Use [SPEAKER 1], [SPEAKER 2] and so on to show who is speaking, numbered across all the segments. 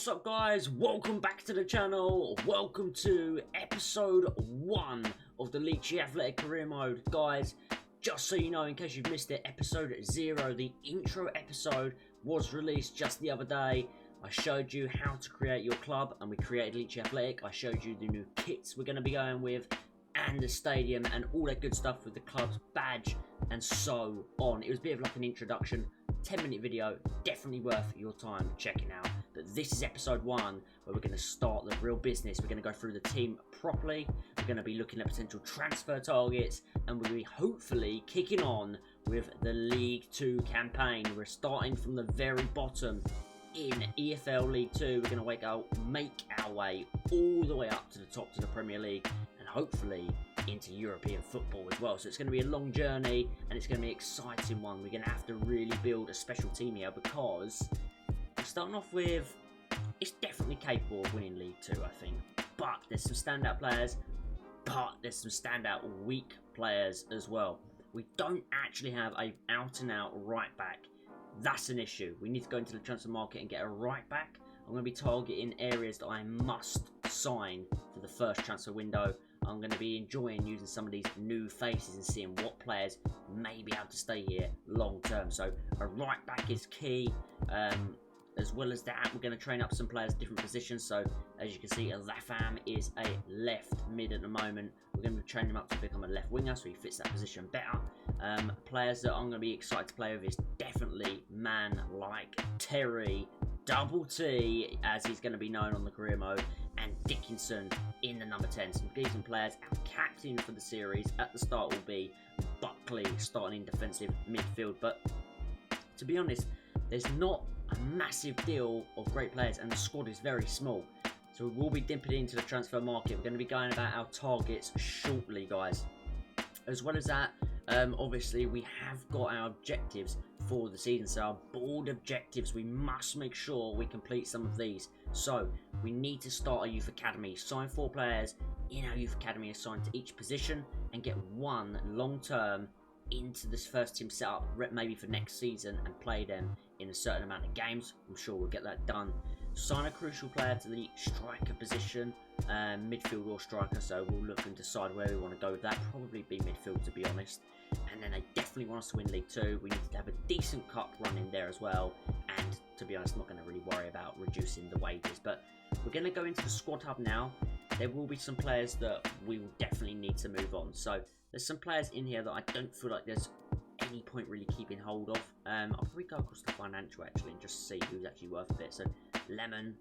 [SPEAKER 1] What's up guys, welcome back to the channel, welcome to episode 1 of the Leechy Athletic Career Mode. Guys, just so you know, in case you've missed it, episode 0, the intro episode was released just the other day. I showed you how to create your club and we created Leechy Athletic. I showed you the new kits we're going to be going with and the stadium and all that good stuff with the club's badge and so on. It was a bit of like an introduction, 10-minute video, definitely worth your time checking out. But this is episode 1 where we're going to start the real business. We're going to go through the team properly. We're going to be looking at potential transfer targets and we'll be hopefully kicking on with the League 2 campaign. We're starting from the very bottom in EFL League 2. We're going to make our way all the way up to the top to the Premier League and hopefully into European football as well. So it's going to be a long journey and it's going to be an exciting one. We're going to have to really build a special team here because we're starting off with, it's definitely capable of winning League 2, I think. But there's some standout players, but there's some standout weak players as well. We don't actually have a out-and-out right back. That's an issue. We need to go into the transfer market and get a right back. I'm going to be targeting areas that I must sign for the first transfer window. I'm going to be enjoying using some of these new faces and seeing what players may be able to stay here long term. So a right back is key. As well as that, we're going to train up some players different positions. So as you can see, Lafam is a left mid at the moment. We're going to train him up to become a left winger so he fits that position better. Players that I'm going to be excited to play with is definitely man like Terry Double T, as he's going to be known on the career mode, and Dickinson in the number 10. Some decent players. Our captain for the series at the start will be Buckley, starting in defensive midfield. But to be honest, there's not a massive deal of great players and the squad is very small. So we will be dipping into the transfer market. We're going to be going about our targets shortly, guys. As well as that, obviously we have got our objectives for the season. So our board objectives, we must make sure we complete some of these. So we need to start a youth academy, sign 4 players in our youth academy assigned to each position and get 1 long term into this first team setup, maybe for next season, and play them in a certain amount of games. I'm sure we'll get that done. Sign a crucial player to the striker position, midfield or striker, so we'll look and decide where we want to go with that. Probably be midfield, to be honest. And then they definitely want us to win League 2. We need to have a decent cup run in there as well. And to be honest, I'm not going to really worry about reducing the wages. But we're going to go into the squad hub now. There will be some players that we will definitely need to move on. So there's some players in here that I don't feel like there's any point really keeping hold of. I'll probably go across the financial actually and just see who's actually worth a bit. So Lemon,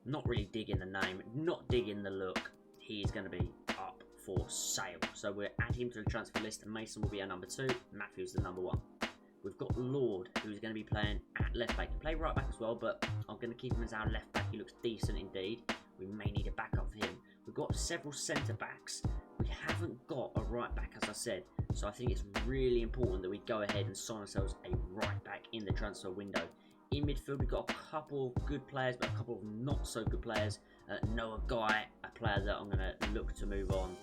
[SPEAKER 1] not really digging the name, not digging the look. He's going to be up for sale. So we'll add him to the transfer list and Mason will be our number 2. Matthew's the number 1. We've got Lord, who's going to be playing at left back. He can play right back as well, but I'm going to keep him as our left back. He looks decent indeed. We may need a backup for him. We've got several centre backs. We haven't got a right back, as I said. So I think it's really important that we go ahead and sign ourselves a right back in the transfer window. In midfield, we've got a couple of good players, but a couple of not so good players. Noah Guy, a player that I'm going to look to move on.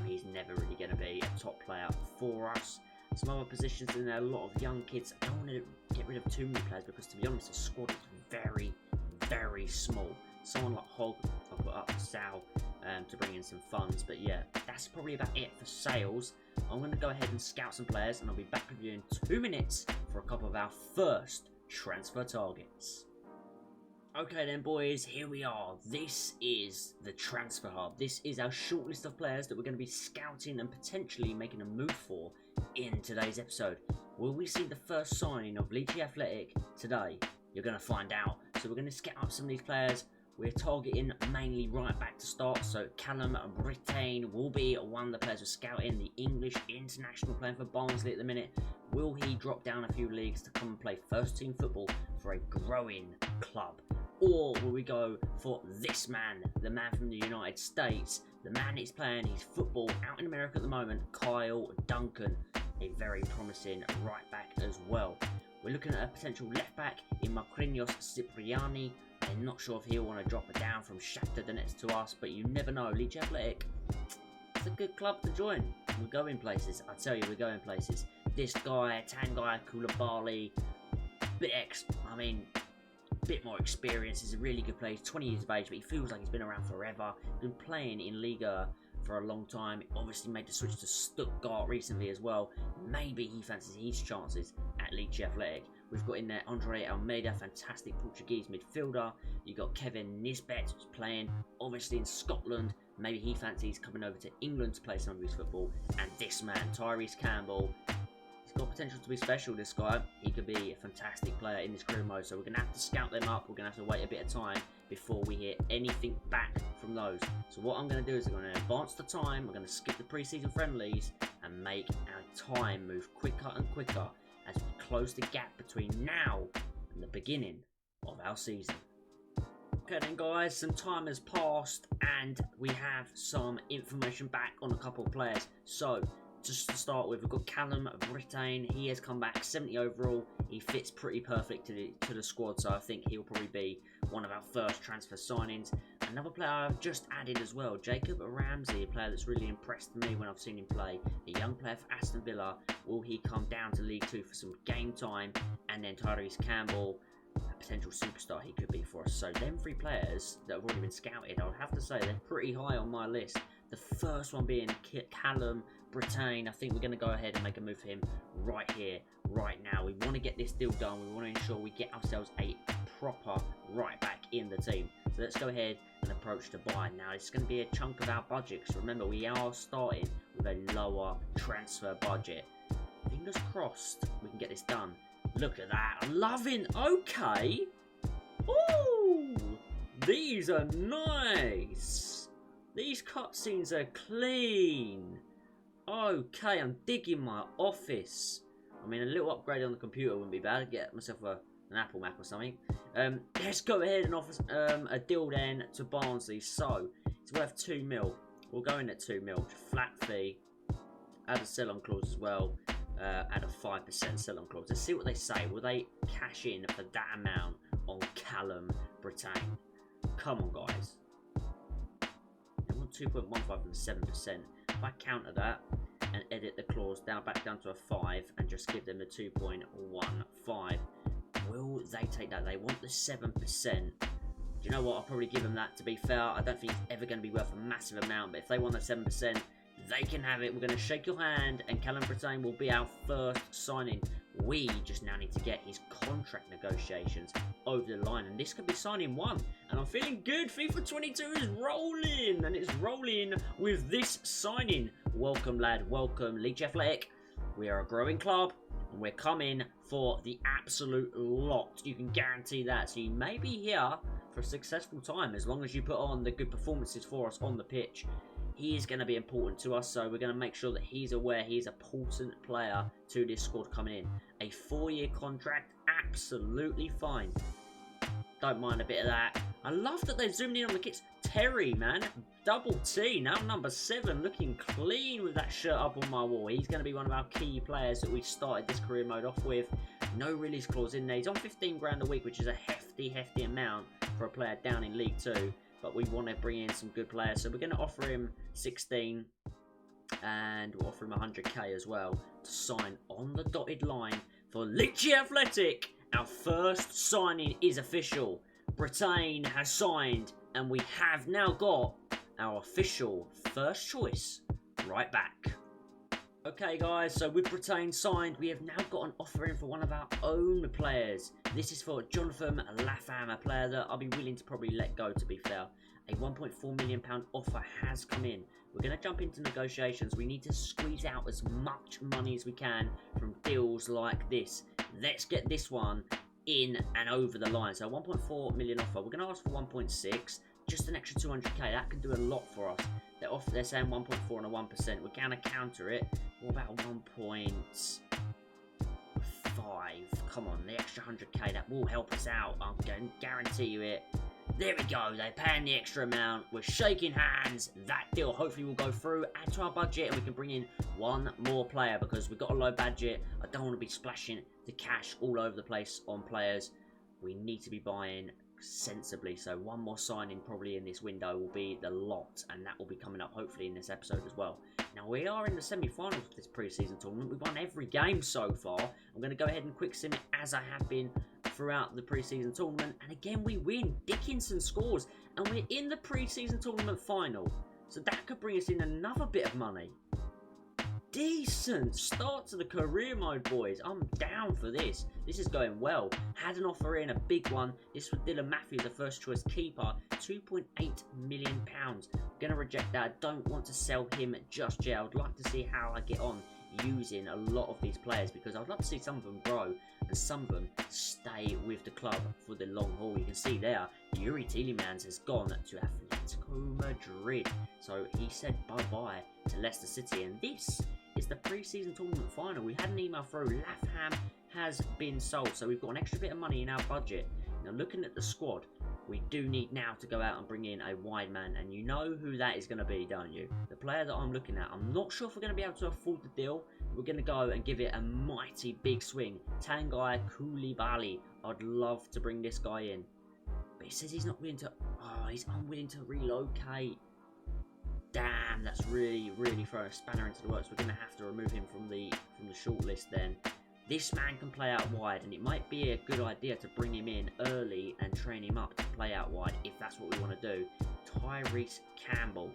[SPEAKER 1] He's never really going to be a top player for us. Some other positions in there, a lot of young kids. I don't want to get rid of too many players because, to be honest, the squad is very, very small. Someone like Hogg, I'll put up Sal to bring in some funds. But yeah, that's probably about it for sales. I'm going to go ahead and scout some players and I'll be back with you in 2 minutes for a couple of our first transfer targets. Okay then boys, here we are. This is the transfer hub. This is our short list of players that we're going to be scouting and potentially making a move for in today's episode. Will we see the first signing of Leechy Athletic today? You're going to find out. So we're going to scout up some of these players. We're targeting mainly right back to start, so Callum Bratain will be one of the players we're scouting, the English international playing for Barnsley at the minute. Will he drop down a few leagues to come and play first team football for a growing club? Or will we go for this man, the man from the United States, the man that's playing his football out in America at the moment, Kyle Duncan, a very promising right back as well. We're looking at a potential left back in Marquinhos Cipriani. I'm not sure if he'll want to drop it down from Shakhtar Donetsk to us, but you never know. Leechy Athletic, it's a good club to join. We're going places. I tell you, we're going places. This guy, Tanguy Koulibaly, bit X. I mean, bit more experience. He's a really good player. He's 20 years of age, but he feels like he's been around forever. Been playing in Liga for a long time. Obviously made the switch to Stuttgart recently as well. Maybe he fancies his chances at Leechy Athletic. We've got in there Andre Almeida, fantastic Portuguese midfielder. You've got Kevin Nisbet, who's playing obviously in Scotland. Maybe he fancies coming over to England to play some of his football. And this man, Tyreese Campbell, he's got potential to be special, this guy. He could be a fantastic player in this career mode. So we're going to have to scout them up. We're going to have to wait a bit of time before we hear anything back from those. So what I'm going to do is I'm going to advance the time. We're going to skip the pre-season friendlies and make our time move quicker and quicker as we close the gap between now and the beginning of our season. Okay then guys, some time has passed and we have some information back on a couple of players. So, just to start with, we've got Callum Bratain. He has come back 70 overall. He fits pretty perfect to the squad, so I think he'll probably be one of our first transfer signings. Another player I've just added as well, Jacob Ramsey, a player that's really impressed me when I've seen him play. A young player for Aston Villa. Will he come down to League 2 for some game time? And then Tyreese Campbell, a potential superstar he could be for us. So them three players that have already been scouted, I would have to say they're pretty high on my list. The first one being Callum Bratain. I think we're going to go ahead and make a move for him right here, right now. We want to get this deal done. We want to ensure we get ourselves a proper right back in the team. So let's go ahead and approach the buy. Now it's going to be a chunk of our budget, because remember we are starting with a lower transfer budget. Fingers crossed we can get this done. Look at that. I'm loving. Okay. Ooh. These are nice. These cutscenes are clean. Okay, I'm digging my office. I mean, a little upgrade on the computer wouldn't be bad. I'd get myself an Apple Mac or something. Let's go ahead and offer a deal then to Barnsley. So, it's worth 2 mil. We'll go in at 2 mil. Flat fee. Add a sell-on clause as well. Add a 5% sell-on clause. Let's see what they say. Will they cash in for that amount on Callum Bratain? Come on, guys. They want 2.15 and 7%. If I counter that and edit the clause back down to a 5 and just give them the 2.15, will they take that? They want the 7%. Do you know what? I'll probably give them that, to be fair. I don't think it's ever going to be worth a massive amount, but if they want the 7%, they can have it. We're going to shake your hand, and Callum Bratain will be our first signing. We just now need to get his contract negotiations over the line, and this could be signing 1. And I'm feeling good. FIFA 22 is rolling, and it's rolling with this signing. Welcome, lad. Welcome, Leechy Athletic. We are a growing club, and we're coming for the absolute lot. You can guarantee that. So you may be here for a successful time as long as you put on the good performances for us on the pitch. He is going to be important to us, so we're going to make sure that he's aware he's an important player to this squad coming in. A 4-year contract, absolutely fine. Don't mind a bit of that. I love that they've zoomed in on the kits. Terry, man, double T, now number 7, looking clean with that shirt up on my wall. He's going to be one of our key players that we started this career mode off with. No release clause in there. He's on 15 grand a week, which is a hefty amount for a player down in League 2. But we want to bring in some good players, so we're going to offer him 16 and we'll offer him 100k as well to sign on the dotted line for Leechy Athletic. Our first signing is official. Bratain has signed, and we have now got our official first choice right back. Okay guys, so with Bratain signed, we have now got an offer in for one of our own players. This is for Jonathan Latham, a player that I'll be willing to probably let go, to be fair. A £1.4 million offer has come in. We're going to jump into negotiations. We need to squeeze out as much money as we can from deals like this. Let's get this one in and over the line. So 1.4 million offer. We're going to ask for 1.6. Just an extra 200k. That can do a lot for us. They're saying 1.4 and a 1%. We're going to counter it. What about 1.5? Come on, the extra 100k. That will help us out. I'm going to guarantee you it. There we go. They're paying the extra amount. We're shaking hands. That deal hopefully will go through, add to our budget, and we can bring in one more player because we've got a low budget. I don't want to be splashing the cash all over the place on players. We need to be buying sensibly. So one more signing probably in this window will be the lot, and that will be coming up hopefully in this episode as well. Now we are in the semi-finals of this pre-season tournament. We've won every game so far. I'm going to go ahead and quick sim it as I have been throughout the pre-season tournament. And again, we win. Dickinson scores. And we're in the pre-season tournament final. So that could bring us in another bit of money. Decent start to the career mode, boys. I'm down for this. This is going well. Had an offer in, a big one. This was Dylan Matthews, a first choice keeper. £2.8 million. Going to reject that. I don't want to sell him just yet. I would like to see how I get on using a lot of these players, because I'd love to see some of them grow and some of them stay with the club for the long haul. You can see there, Yuri Tielemans has gone to Atletico Madrid. So he said bye-bye to Leicester City, and this is the pre-season tournament final. We had an email through. Latham has been sold, so we've got an extra bit of money in our budget. Now, looking at the squad, we do need now to go out and bring in a wide man, and you know who that is going to be, don't you? The player that I'm looking at. I'm not sure if we're going to be able to afford the deal. We're going to go and give it a mighty big swing. Tanguy Koulibaly. I'd love to bring this guy in, but he says he's not willing to. Oh, he's unwilling to relocate. Damn, that's really throwing a spanner into the works. We're going to have to remove him from the shortlist then. This man can play out wide, and it might be a good idea to bring him in early and train him up to play out wide if that's what we want to do. Tyreese Campbell.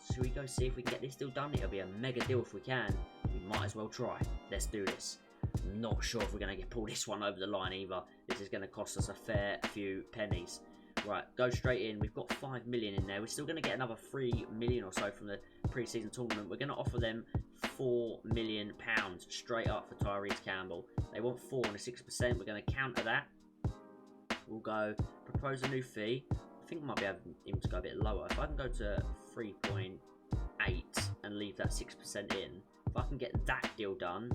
[SPEAKER 1] Should we go see if we can get this deal done? It'll be a mega deal if we can. We might as well try. Let's do this. Not sure if we're going to pull this one over the line either. This is going to cost us a fair few pennies. Right, go straight in. We've got 5 million in there. We're still going to get another 3 million or so from the pre-season tournament. We're going to offer them £4 million straight up for Tyreese Campbell. They want 4 and a 6%. We're going to counter that. We'll go propose a new fee. I think I might be able to go a bit lower. If I can go to 3.8 and leave that 6% in, if I can get that deal done,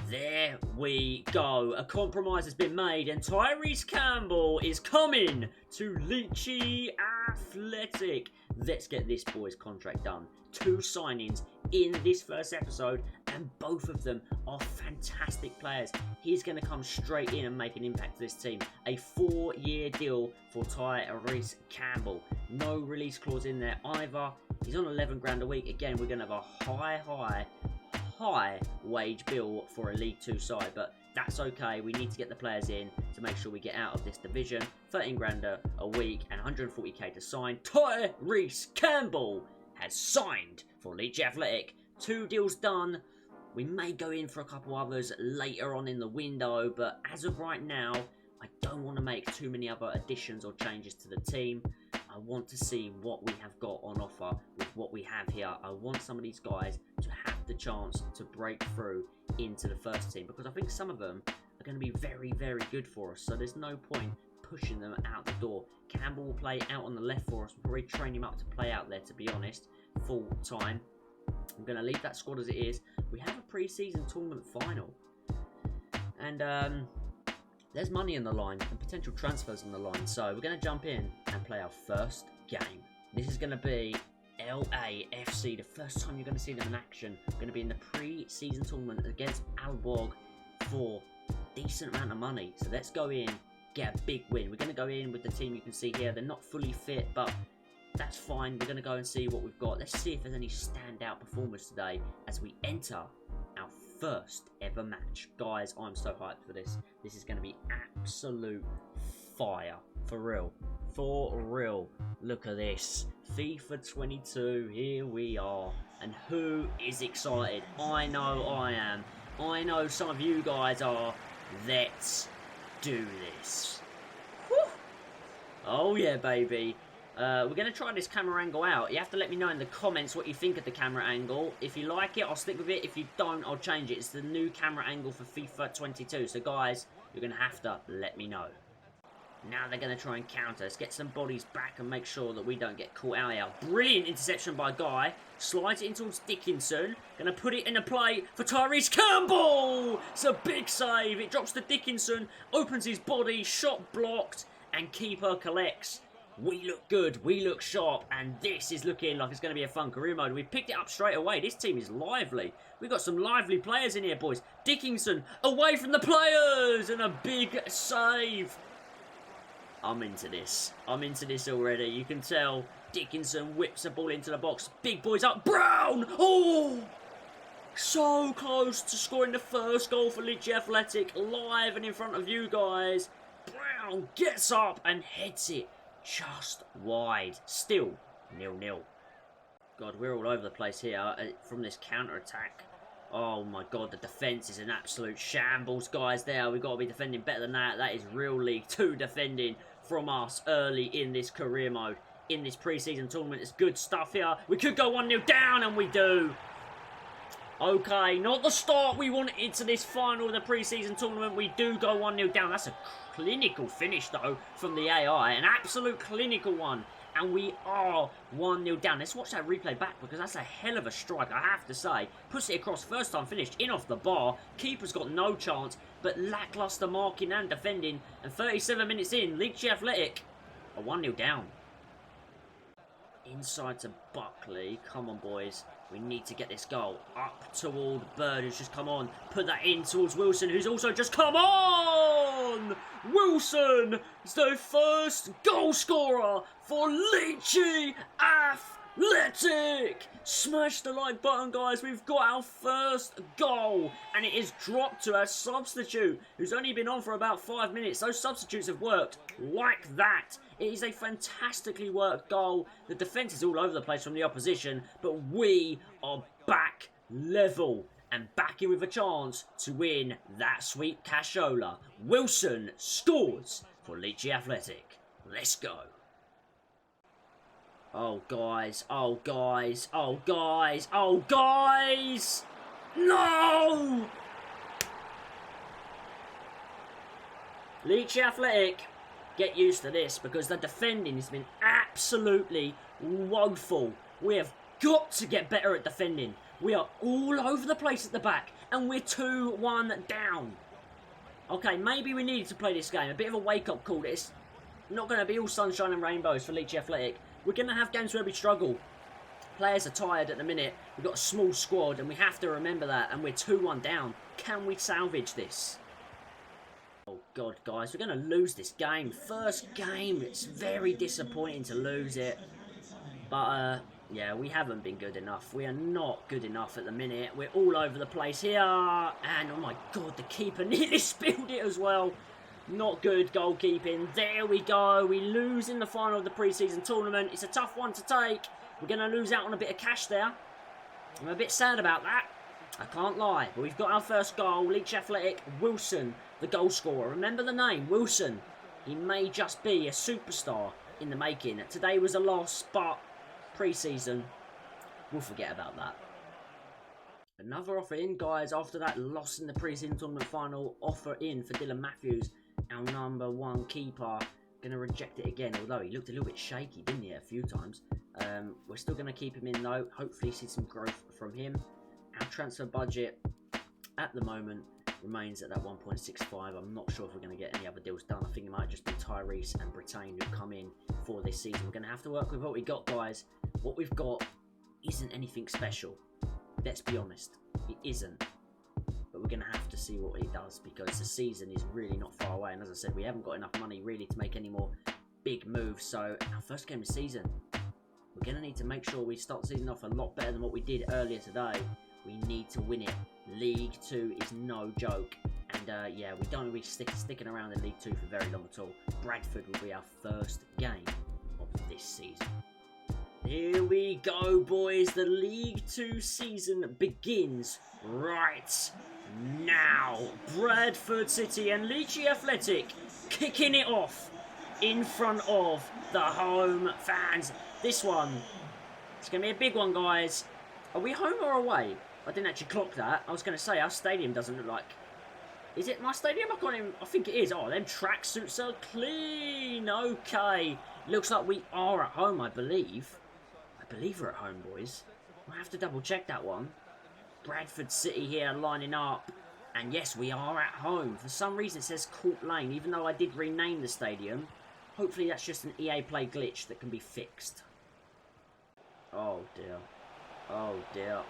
[SPEAKER 1] there we go. A compromise has been made, and Tyreese Campbell is coming to Leechy Athletic. Let's get this boy's contract done. 2 signings in this first episode, and both of them are fantastic players. He's going to come straight in and make an impact to this team. A 4-year deal for Tyreese Campbell. No release clause in there either. He's on 11 grand a week. Again, we're going to have a high wage bill for a League 2 side, but that's okay. We need to get the players in to make sure we get out of this division. 13 grand a week and 140k to sign. Tyreese Campbell has signed for Leechy Athletic. 2 deals done. We may go in for a couple others later on in the window, but as of right now, I don't want to make too many other additions or changes to the team. I want to see what we have got on offer with what we have here. I want some of these guys to have the chance to break through into the first team, because I think some of them are going to be very good for us. So there's no point pushing them out the door. Campbell will play out on the left for us. We'll probably train him up to play out there, to be honest, full time. I'm going to leave that squad as it is. We have a pre-season tournament final, and there's money on the line and potential transfers on the line. So we're going to jump in and play our first game. This is going to be LAFC. The first time you're going to see them in action. We're going to be in the pre-season tournament against Albog for a decent amount of money. So let's go in, get a big win. We're going to go in with the team you can see here. They're not fully fit, but that's fine. We're going to go and see what we've got. Let's see if there's any standout performers today as we enter our first ever match. Guys, I'm so hyped for this. This is going to be absolute fire. For real. For real. Look at this. FIFA 22. Here we are. And who is excited? I know I am. I know some of you guys are. Let's do this. Whew. Oh yeah, baby. We're going to try this camera angle out. You have to let me know in the comments what you think of the camera angle. If you like it, I'll stick with it. If you don't, I'll change it. It's the new camera angle for FIFA 22. So, guys, you're going to have to let me know. Now they're going to try and counter. Let's get some bodies back and make sure that we don't get caught out here. Brilliant interception by Guy. Slides it in towards Dickinson. Going to put it in a play for Tyreese Campbell. It's a big save. It drops to Dickinson. Opens his body. Shot blocked. And keeper collects. We look good, we look sharp, and this is looking like it's going to be a fun career mode. We picked it up straight away. This team is lively. We've got some lively players in here, boys. Dickinson, away from the players, and a big save. I'm into this. I'm into this already. You can tell Dickinson whips the ball into the box. Big boys up. Brown! Oh! So close to scoring the first goal for Leechy Athletic, live and in front of you guys. Brown gets up and heads it just wide. Still 0-0. God, we're all over the place here from this counter-attack. Oh my God, the defence is an absolute shambles, guys. We've got to be defending better than that. That is real League 2 defending from us early in this career mode. In this pre-season tournament, it's good stuff here. We could go 1-0 down, and we do. Okay, not the start we wanted to this final of the pre-season tournament. We do go 1-0 down. That's a clinical finish, though, from the AI. An absolute clinical one. And we are 1-0 down. Let's watch that replay back, because that's a hell of a strike, I have to say. Puts it across, first time finished, in off the bar. Keeper's got no chance, but lacklustre marking and defending. And 37 minutes in, Leechy Athletic are 1-0 down. Inside to Buckley. Come on, boys. We need to get this goal. Up toward Bird, who's just come on. Put that in towards Wilson, who's also just come on! Wilson is the first goal scorer for Leechy Athletic! Smash the like button, guys. We've got our first goal, and it is dropped to our substitute, who's only been on for about 5 minutes. Those substitutes have worked like that. It is a fantastically worked goal. The defence is all over the place from the opposition, but we are back level and back in with a chance to win that sweet cashola. Wilson scores for Leechy Athletic. Let's go. Oh, guys. Oh, guys. Oh, guys. Oh, guys. No! Leechy Athletic, get used to this, because the defending has been absolutely woeful. We have got to get better at defending. We are all over the place at the back, and we're 2-1 down. Okay, maybe we needed to play this game. A bit of a wake-up call. It's not going to be all sunshine and rainbows for Leechy Athletic. We're going to have games where we struggle. Players are tired at the minute. We've got a small squad, and we have to remember that, and we're 2-1 down. Can we salvage this? Oh, God, guys, we're going to lose this game. First game, it's very disappointing to lose it. But, yeah, we haven't been good enough. We are not good enough at the minute. We're all over the place here. And, oh my God, the keeper nearly spilled it as well. Not good goalkeeping. There we go. We lose in the final of the pre-season tournament. It's a tough one to take. We're going to lose out on a bit of cash there. I'm a bit sad about that. I can't lie. But we've got our first goal. Leechy Athletic, Wilson, the goal scorer. Remember the name, Wilson. He may just be a superstar in the making. Today was a loss, but pre-season, we'll forget about that. Another offer in, guys, after that loss in the pre-season tournament final. Offer in for Dylan Matthews, our #1 keeper. Going to reject it again, although he looked a little bit shaky, didn't he, a few times. We're still going to keep him in, though. Hopefully see some growth from him. Our transfer budget at the moment remains at that 1.65. I'm not sure if we're going to get any other deals done. I think it might just be Tyreese and Bratain who come in for this season. We're going to have to work with what we got, guys. What we've got isn't anything special. Let's be honest. It isn't. But we're going to have to see what he does, because the season is really not far away. And as I said, we haven't got enough money really to make any more big moves. So our first game of the season, we're going to need to make sure we start the season off a lot better than what we did earlier today. We need to win it. League 2 is no joke. And yeah, we don't be sticking around in League 2 for very long at all. Bradford will be our first game of this season. Here we go, boys. The League 2 season begins right now. Bradford City and Leechy Athletic kicking it off in front of the home fans. This one, it's going to be a big one, guys. Are we home or away? I didn't actually clock that. I was going to say, our stadium doesn't look like... Is it my stadium? I think it is. Oh, them tracksuits are clean. Okay. Looks like we are at home, I believe. I believe we're at home, boys. I'll have to double check that one. Bradford City here lining up. And yes, we are at home. For some reason it says Court Lane, even though I did rename the stadium. Hopefully that's just an EA Play glitch that can be fixed. Oh dear. Oh dear.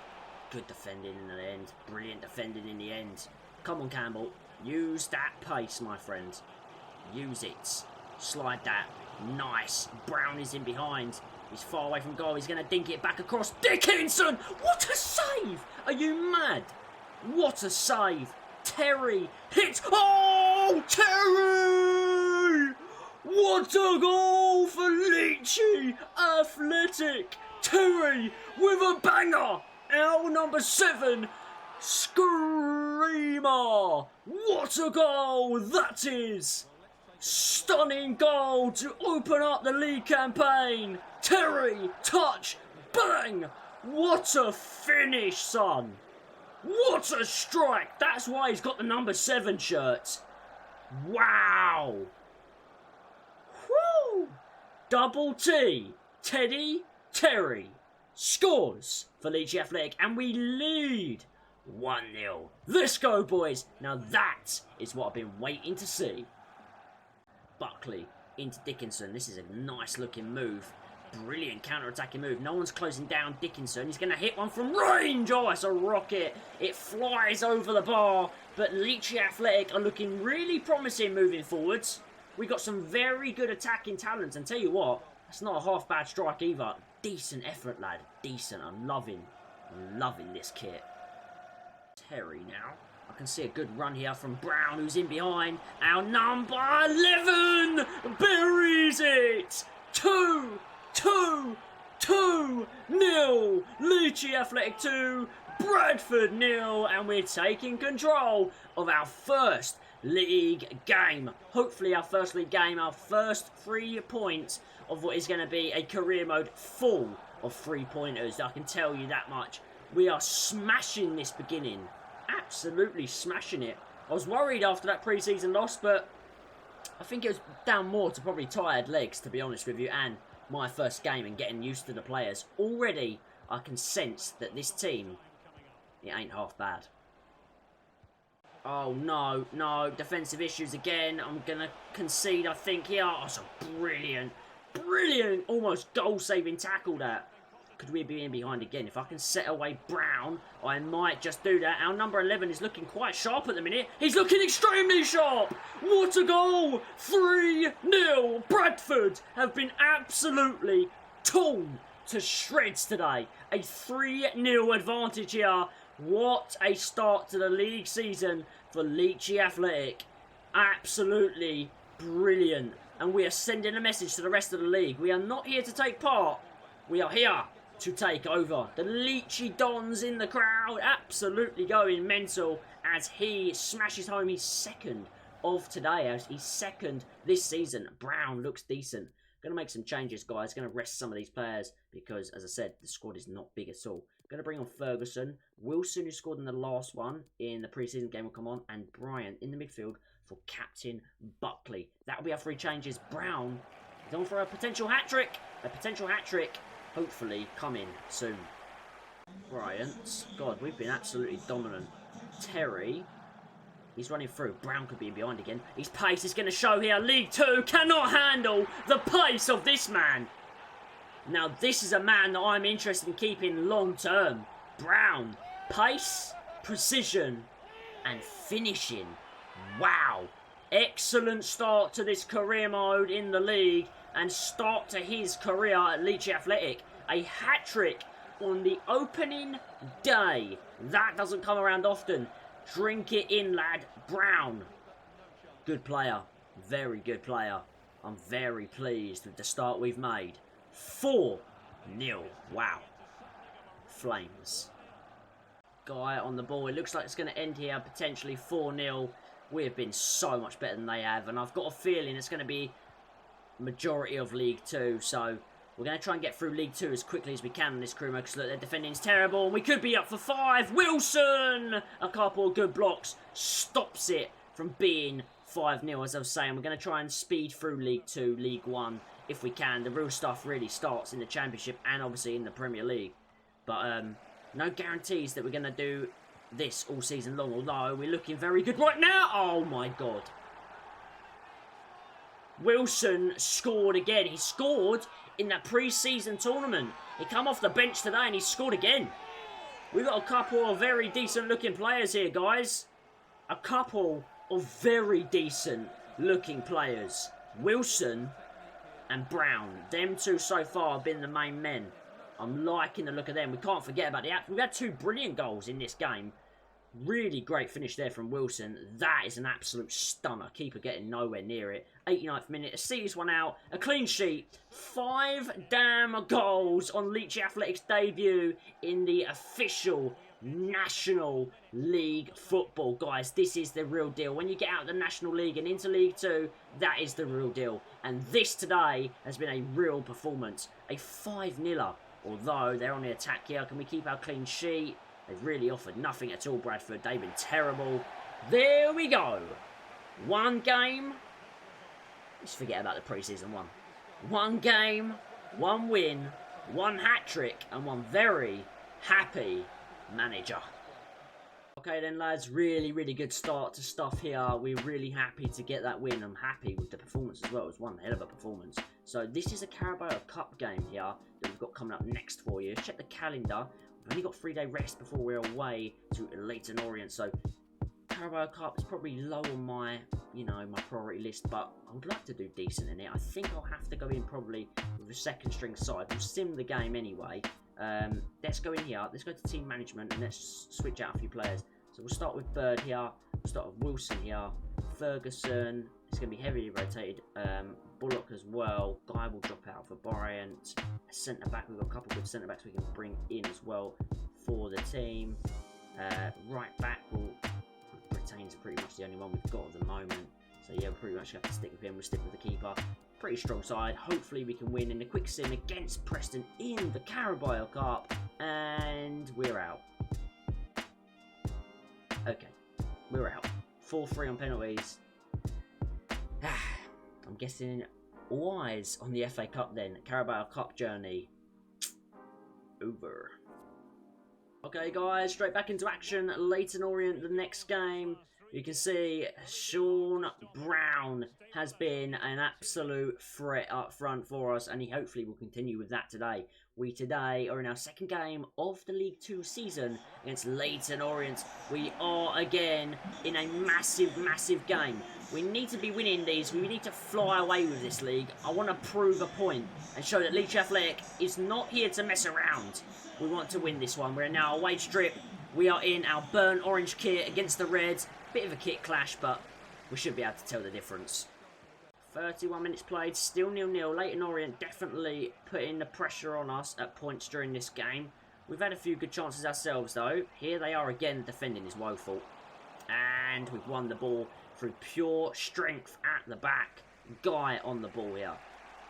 [SPEAKER 1] Good defending in the end. Brilliant defending in the end. Come on, Campbell. Use that pace, my friend. Use it. Slide that. Nice. Brown is in behind. He's far away from goal. He's going to dink it back across. Dickinson! What a save! Are you mad? What a save. Terry hits. Oh, Terry! What a goal for Leechy! Athletic. Terry with a banger. Our number 7. Screamer! What a goal that is! Stunning goal to open up the league campaign. Terry, touch, bang! What a finish, son! What a strike! That's why he's got the number 7 shirt. Wow! Woo! Double T. Teddy, Terry scores for Leechy Athletic, and we lead 1-0. Let's go, boys. Now that is what I've been waiting to see. Buckley into Dickinson. This is a nice looking move. Brilliant counter-attacking move. No one's closing down Dickinson. He's going to hit one from range. Oh, it's a rocket. It flies over the bar. But Leechy Athletic are looking really promising moving forwards. We got some very good attacking talents. And tell you what, that's not a half bad strike either. Decent effort, lad. Decent. I'm loving this kit. Terry now. I can see a good run here from Brown, who's in behind. Our number 11 buries it. 2-0. Leechy Athletic 2, Bradford 0, and we're taking control of our first league game. Hopefully our first league game, our first 3 points of what is going to be a career mode full of 3-pointers. I can tell you that much. We are smashing this beginning. Absolutely smashing it. I was worried after that pre-season loss, but I think it was down more to probably tired legs, to be honest with you, and my first game and getting used to the players. Already, I can sense that this team, it ain't half bad. Oh, no, defensive issues again. I'm going to concede, I think, here. Oh, it's a brilliant, almost goal-saving tackle, that. Could we be in behind again? If I can set away Brown, I might just do that. Our number 11 is looking quite sharp at the minute. He's looking extremely sharp. What a goal. 3-0. Bradford have been absolutely torn to shreds today. A 3-0 advantage here. What a start to the league season for Leechy Athletic. Absolutely brilliant. And we are sending a message to the rest of the league. We are not here to take part. We are here to take over. The Leechy Dons in the crowd, absolutely going mental as he smashes home his 2nd of today, as he's 2nd this season. Brown looks decent. Going to make some changes, guys. Going to rest some of these players because, as I said, the squad is not big at all. Going to bring on Ferguson. Wilson, who scored in the last one in the pre-season game, will come on. And Bryant in the midfield for Captain Buckley. That will be our 3 changes. Brown is on for a potential hat-trick. Hopefully coming soon. Bryant. God, we've been absolutely dominant. Terry. He's running through. Brown could be in behind again. His pace is going to show here. League 2 cannot handle the pace of this man. Now, this is a man that I'm interested in keeping long term. Brown. Pace, precision, and finishing. Wow. Excellent start to this career mode in the league. And start to his career at Leechy Athletic. A hat-trick on the opening day. That doesn't come around often. Drink it in, lad. Brown. Good player. Very good player. I'm very pleased with the start we've made. 4-0. Wow. Flames. Guy on the ball. It looks like it's going to end here potentially 4-0. We have been so much better than they have. And I've got a feeling it's going to be majority of League 2, so we're going to try and get through League 2 as quickly as we can in this crew mode, because look, their defending's terrible, and we could be up for 5. Wilson! A couple of good blocks stops it from being 5-0, as I was saying. We're going to try and speed through League 2, League 1, if we can. The real stuff really starts in the Championship and obviously in the Premier League. But no guarantees that we're going to do this all season long, although we're looking very good right now. Oh my God. Wilson scored again. He scored in that pre-season tournament. He come off the bench today and he scored again. We've got a couple of very decent looking players here, guys. A couple of very decent looking players. Wilson and Brown. Them two so far have been the main men. I'm liking the look of them. We can't forget about the act. We've had 2 brilliant goals in this game. Really great finish there from Wilson. That is an absolute stunner. Keeper getting nowhere near it. 89th minute. To see this one out. A clean sheet. 5 damn goals on Leechy Athletics' debut in the official National League football. Guys, this is the real deal. When you get out of the National League and into League 2, that is the real deal. And this today has been a real performance. A 5-0. Although they're on the attack here. Can we keep our clean sheet? They've really offered nothing at all, Bradford. They've been terrible. There we go. 1 game. Let's forget about the pre-season one. 1 game, 1 win, 1 hat-trick, and 1 very happy manager. Okay then, lads. Really, really good start to stuff here. We're really happy to get that win. I'm happy with the performance as well. It was one hell of a performance. So this is a Carabao Cup game here that we've got coming up next for you. Check the calendar. We've only got 3-day rest before we're away to Leyton Orient. So Carabao Cup is probably low on my, my priority list, but I would like to do decent in it. I think I'll have to go in probably with a second string side. We'll sim the game anyway. Let's go in here. Let's go to team management and let's switch out a few players. So we'll start with Bird here. We'll start with Wilson here. Ferguson. It's going to be heavily rotated. Bullock as well. Guy will drop out for Bryant. Centre back. We've got a couple of good centre backs we can bring in as well for the team. Right back. Britain's pretty much the only one we've got at the moment. So yeah, we'll pretty much have to stick with him. We'll stick with the keeper. Pretty strong side. Hopefully we can win in the quick sim against Preston in the Carabao Cup. And we're out. Okay, we're out. 4-3 on penalties. I'm guessing all eyes on the FA Cup then. Carabao Cup journey over. Okay guys, straight back into action. Leyton Orient, the next game. You can see Sean Brown has been an absolute threat up front for us, and he hopefully will continue with that today. We today are in our second game of the League 2 season against Leyton Orient. We are again in a massive, massive game. We need to be winning these. We need to fly away with this league. I want to prove a point and show that Leechy Athletic is not here to mess around. We want to win this one. We're in our away strip. We are in our burnt orange kit against the Reds. Bit of a kit clash, but we should be able to tell the difference. 31 minutes played, still 0-0. Leyton Orient definitely putting the pressure on us at points during this game. We've had a few good chances ourselves, though. Here they are again. Defending is woeful. And we've won the ball through pure strength at the back. Guy on the ball here.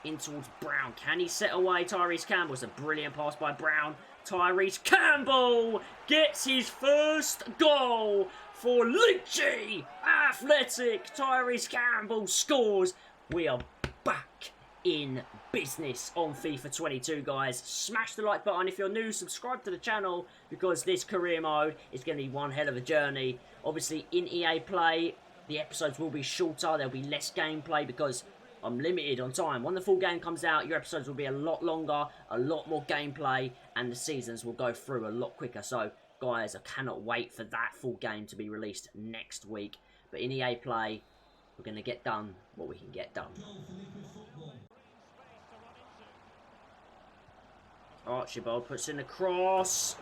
[SPEAKER 1] In towards Brown. Can he set away Tyreese Campbell? It's a brilliant pass by Brown. Tyreese Campbell gets his first goal for Leechy Athletic. Tyreese Campbell scores. We are back in business on FIFA 22, guys. Smash the like button if you're new. Subscribe to the channel because this career mode is going to be one hell of a journey. Obviously, in EA Play, the episodes will be shorter. There'll be less gameplay because I'm limited on time. When the full game comes out, your episodes will be a lot longer, a lot more gameplay, and the seasons will go through a lot quicker. So, guys, I cannot wait for that full game to be released next week. But in EA Play, we're going to get done what we can get done. Archibald puts in the cross.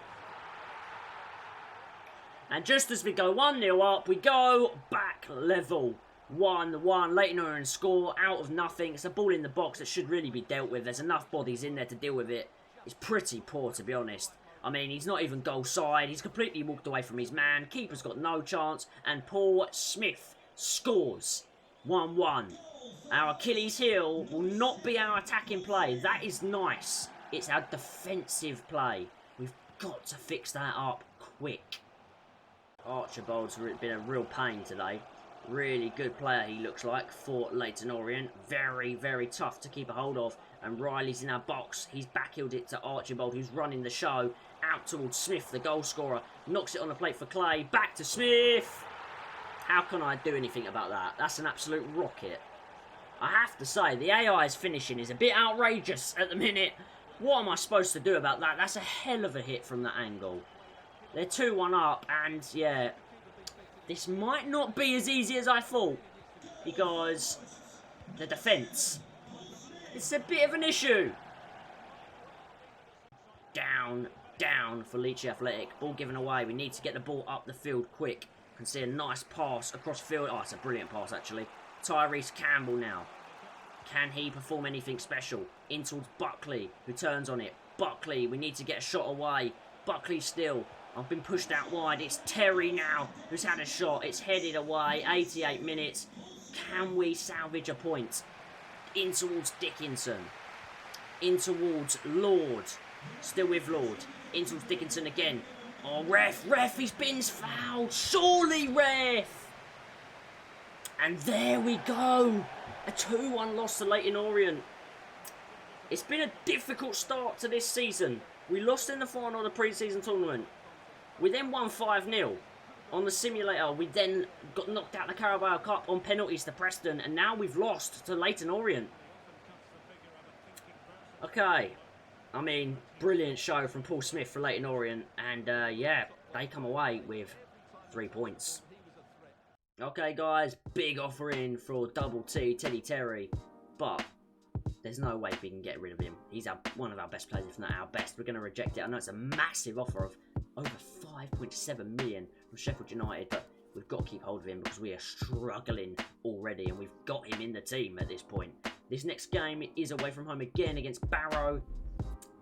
[SPEAKER 1] And just as we go 1-0 up, we go back level. 1-1. Leyton Orient score out of nothing. It's a ball in the box that should really be dealt with. There's enough bodies in there to deal with it. It's pretty poor, to be honest. I mean, he's not even goal side. He's completely walked away from his man. Keeper's got no chance. And Paul Smith scores. 1-1. Our Achilles heel will not be our attacking play. That is nice. It's our defensive play. We've got to fix that up quick. Archibald's been a real pain today. Really good player, he looks like, for Leyton Orient. Very, very tough to keep a hold of. And Riley's in our box. He's backheeled it to Archibald, who's running the show. Out towards Smith, the goal scorer. Knocks it on the plate for Clay. Back to Smith. How can I do anything about that? That's an absolute rocket. I have to say, the AI's finishing is a bit outrageous at the minute. What am I supposed to do about that? That's a hell of a hit from that angle. They're 2-1 up, and yeah, this might not be as easy as I thought, because the defence It's a bit of an issue. Down for Leechy Athletic. Ball given away. We need to get the ball up the field quick. I can see a nice pass across field. Oh, it's a brilliant pass, actually. Tyreese Campbell now. Can he perform anything special? In towards Buckley, who turns on it. Buckley, we need to get a shot away. Buckley still. I've been pushed out wide. It's Terry now who's had a shot. It's headed away. 88 minutes. Can we salvage a point? In towards Dickinson. In towards Lord. Still with Lord. In towards Dickinson again. Oh, ref, he's been fouled. Surely, ref. And there we go. A 2-1 loss to Leyton Orient. It's been a difficult start to this season. We lost in the final of the pre-season tournament. We then won 5-0 on the simulator. We then got knocked out of the Carabao Cup on penalties to Preston. And now we've lost to Leyton Orient. Okay. I mean, brilliant show from Paul Smith for Leyton Orient. And yeah, they come away with 3 points. Okay, guys, big offer in for Double T, Teddy Terry. But there's no way we can get rid of him. He's one of our best players, if not our best. We're going to reject it. I know it's a massive offer of over 5.7 million from Sheffield United, but we've got to keep hold of him because we are struggling already, and we've got him in the team at this point. This next game is away from home again against Barrow.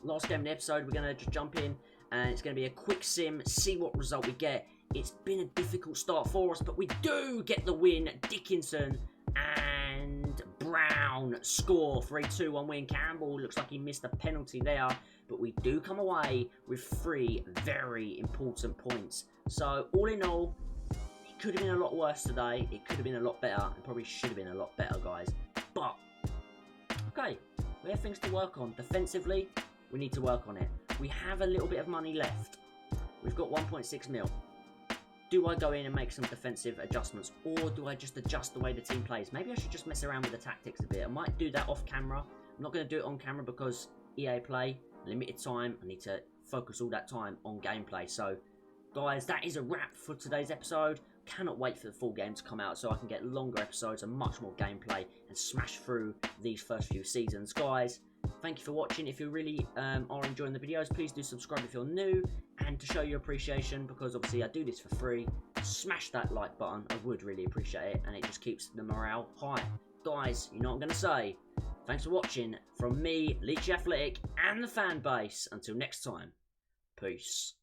[SPEAKER 1] Last game of the episode, we're going to just jump in, and it's going to be a quick sim, see what result we get. It's been a difficult start for us, but we do get the win. Dickinson and Brown score for a 2-1 win. Campbell looks like he missed a penalty there, but we do come away with 3 very important points. So, all in all, it could have been a lot worse today. It could have been a lot better. It probably should have been a lot better, guys. But, okay, we have things to work on. Defensively, we need to work on it. We have a little bit of money left. We've got 1.6 mil. Do I go in and make some defensive adjustments, or do I just adjust the way the team plays? Maybe I should just mess around with the tactics a bit. I might do that off camera. I'm not going to do it on camera because EA Play, limited time. I need to focus all that time on gameplay. So, guys, that is a wrap for today's episode. Cannot wait for the full game to come out so I can get longer episodes and much more gameplay and smash through these first few seasons. Guys, thank you for watching. If you really are enjoying the videos, please do subscribe if you're new. And to show your appreciation, because obviously I do this for free, smash that like button. I would really appreciate it, and it just keeps the morale high. Guys, you know what I'm going to say. Thanks for watching from me, Leechy Athletic, and the fan base. Until next time, peace.